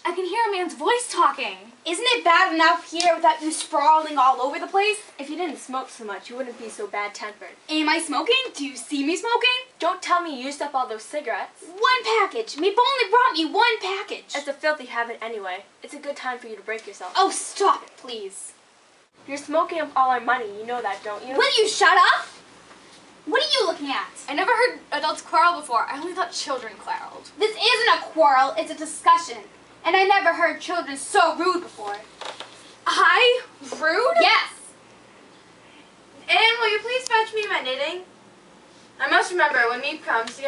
I can hear a man's voice talking. Isn't it bad enough here without you sprawling all over the place? If you didn't smoke so much, you wouldn't be so bad-tempered. Am I smoking? Do you see me smoking? Don't tell me you used up all those cigarettes. One package. Mape only brought me one package. It's a filthy habit anyway. It's a good time for you to break yourself. Oh, stop it, please. You're smoking up all our money. You know that, don't you? Will you shut up? What are you looking at? I never heard adults quarrel before. I only thought children quarreled. This isn't a quarrel, it's a discussion. And I never heard children so rude before. Rude? Yes. Anne, will you please fetch me my knitting? I must remember when Meep comes to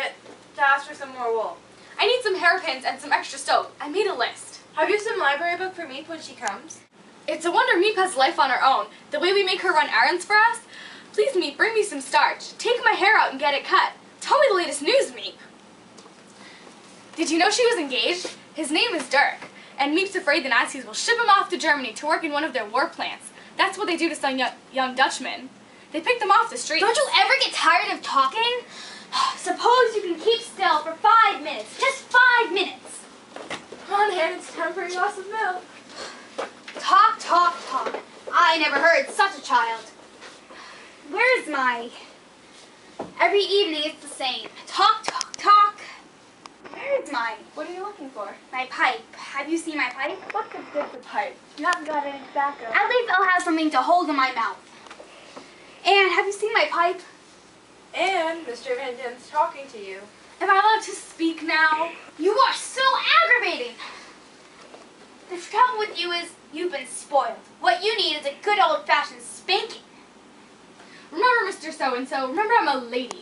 ask for some more wool. I need some hairpins and some extra soap. I made a list. Have you some library book for Meep when she comes? It's a wonder Meep has life on her own. The way we make her run errands for us. Please, Meep, bring me some starch. Take my hair out and get it cut. Tell me the latest news, Meep. Did you know she was engaged? His name is Dirk, and Meep's afraid the Nazis will ship him off to Germany to work in one of their war plants. That's what they do to some young Dutchmen. They pick them off the street. Don't you ever get tired of talking? Suppose you can keep still for 5 minutes. Just 5 minutes. Come on, Anne, it's time for your glass of milk. Talk, talk, talk. I never heard such a child. Where's my... Every evening it's the same. Talk, talk, talk. Where's my... What are you looking for? My pipe. Have you seen my pipe? What's the good for pipe? You haven't got any tobacco. At least I'll have something to hold in my mouth. Anne, have you seen my pipe? Anne, Mr. Van Den's talking to you. Am I allowed to speak now? You are so aggravating. The trouble with you is you've been spoiled. What you need is a good old-fashioned spanking. Remember, Mr. So-and-so, remember I'm a lady.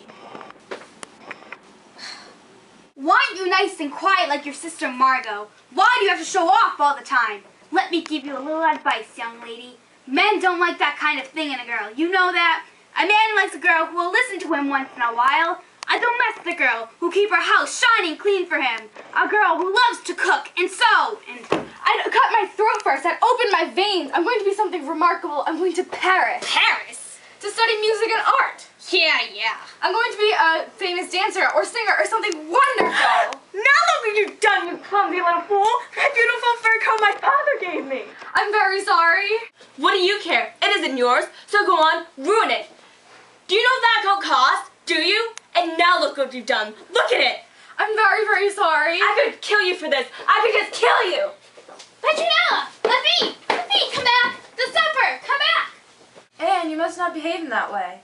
Why aren't you nice and quiet like your sister Margot? Why do you have to show off all the time? Let me give you a little advice, young lady. Men don't like that kind of thing in a girl. You know that? A man likes a girl who will listen to him once in a while. I don't mess with a girl who'll keep her house shining clean for him. A girl who loves to cook and sew and... I'd cut my throat first. I'd open my veins. I'm going to be something remarkable. I'm going to Paris. Paris? To study music and art. Yeah. I'm going to be a famous dancer or singer or something wonderful. Now look what you've done, you clumsy little fool! That beautiful fur coat my father gave me! I'm very sorry. What do you care? It isn't yours, so go on, ruin it. Do you know what that coat cost? Do you? And now look what you've done. Look at it! I'm very, very sorry. I could kill you for this. I could just kill you! Petronella! Leffie, come back! The supper! Come back! Anne, you must not behave in that way.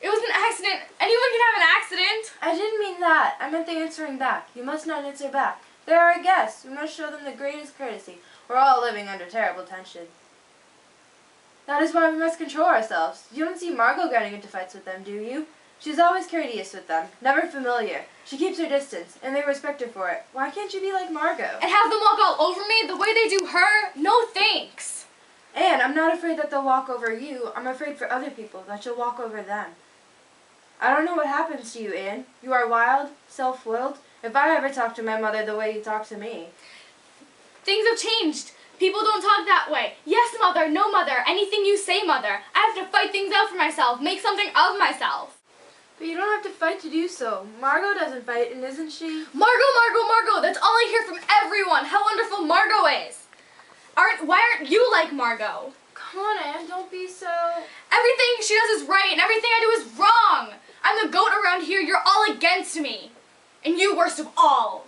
It was an accident. Anyone can have an accident. I didn't mean that. I meant the answering back. You must not answer back. They are our guests. We must show them the greatest courtesy. We're all living under terrible tension. That is why we must control ourselves. You don't see Margot getting into fights with them, do you? She's always courteous with them, never familiar. She keeps her distance, and they respect her for it. Why can't you be like Margot? And have them walk all over me the way they do her? No thanks. Anne, I'm not afraid that they'll walk over you. I'm afraid for other people that you'll walk over them. I don't know what happens to you, Anne. You are wild, self-willed. If I ever talk to my mother the way you talk to me. Things have changed. People don't talk that way. Yes, mother, no, mother. Anything you say, mother. I have to fight things out for myself, make something of myself. But you don't have to fight to do so. Margot doesn't fight, and isn't she? Margot. That's all I hear from everyone. How wonderful Margot is. Why aren't you like Margot? Come on, Anne, don't be so... Everything she does is right, and everything I do is wrong. I'm the goat around here. You're all against me. And you worst of all.